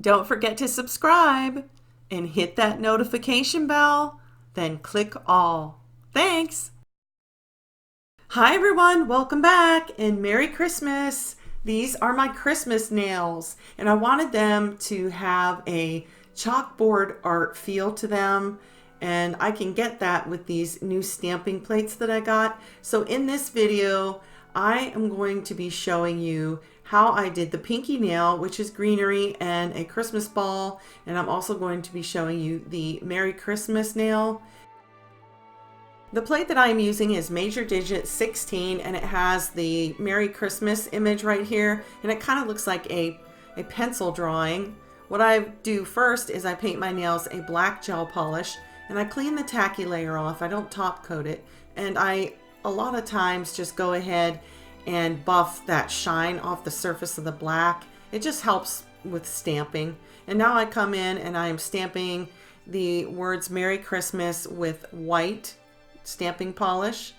Don't forget to subscribe and hit that notification bell, then click all. Thanks! Hi everyone, welcome back and Merry Christmas! These are my Christmas nails and I wanted them to have a chalkboard art feel to them, and I can get that with these new stamping plates that I got. So in this video, I am going to be showing you how I did the pinky nail, which is greenery and a Christmas ball, and I'm also going to be showing you the Merry Christmas nail. The plate that I'm using is major digit 16 and it has the Merry Christmas image right here, and it kind of looks like a pencil drawing. What I do first is I paint my nails a black gel polish and I clean the tacky layer off. I don't top coat it, and I a lot of times just go ahead and buff that shine off the surface of the black. It just helps with stamping. And now I come in and I am stamping the words Merry Christmas with white stamping polish.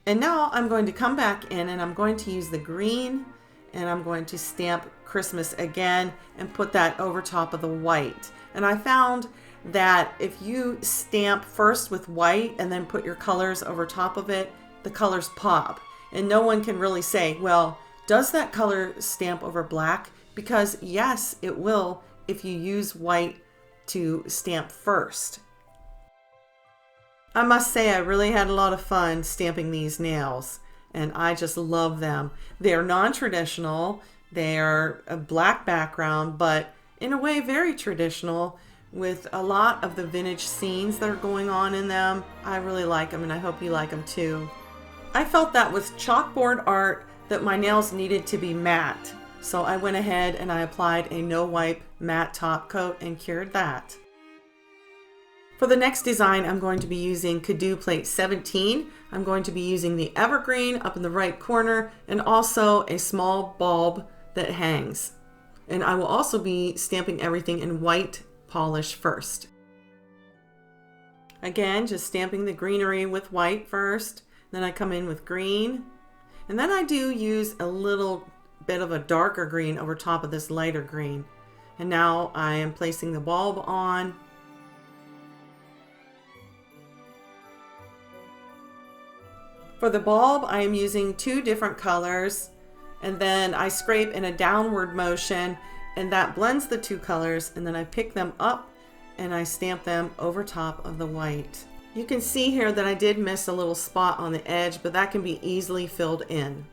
And now I'm going to come back in and I'm going to use the green and I'm going to stamp Christmas again and put that over top of the white. And I found that if you stamp first with white and then put your colors over top of it, the colors pop. And no one can really say, well, does that color stamp over black? Because yes, it will if you use white to stamp first. I must say I really had a lot of fun stamping these nails and I just love them. They're non-traditional, they are a black background, but in a way very traditional with a lot of the vintage scenes that are going on in them. I really like them and I hope you like them too. I felt that with chalkboard art that my nails needed to be matte. So I went ahead and I applied a no wipe matte top coat and cured that. For the next design, I'm going to be using Kado plate 17. I'm going to be using the evergreen up in the right corner and also a small bulb that hangs. And I will also be stamping everything in white polish first. Again, just stamping the greenery with white first. Then I come in with green. And then I do use a little bit of a darker green over top of this lighter green. And now I am placing the bulb on. For the bulb, I am using two different colors, and then I scrape in a downward motion, and that blends the two colors, and then I pick them up and I stamp them over top of the white. You can see here that I did miss a little spot on the edge, but that can be easily filled in.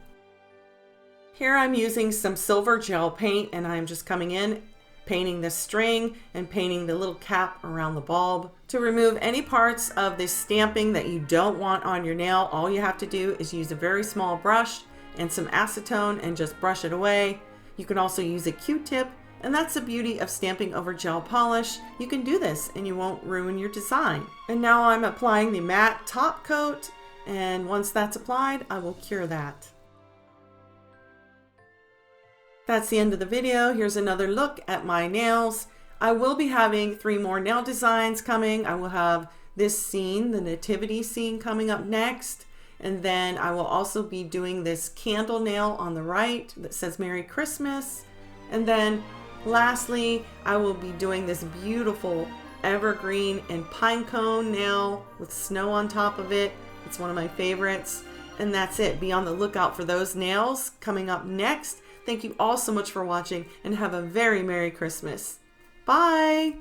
Here I'm using some silver gel paint, and I'm just coming in, painting the string and painting the little cap around the bulb. To remove any parts of this stamping that you don't want on your nail, all you have to do is use a very small brush and some acetone and just brush it away. You can also use a Q-tip, and that's the beauty of stamping over gel polish. You can do this and you won't ruin your design. And now I'm applying the matte top coat, and once that's applied, I will cure that. That's the end of the video. Here's another look at my nails. I will be having 3 more nail designs coming. I will have this scene, the nativity scene, coming up next. And then I will also be doing this candle nail on the right that says Merry Christmas. And then lastly, I will be doing this beautiful evergreen and pine cone nail with snow on top of it. It's one of my favorites. And that's it. Be on the lookout for those nails coming up next. Thank you all so much for watching and have a very Merry Christmas. Bye!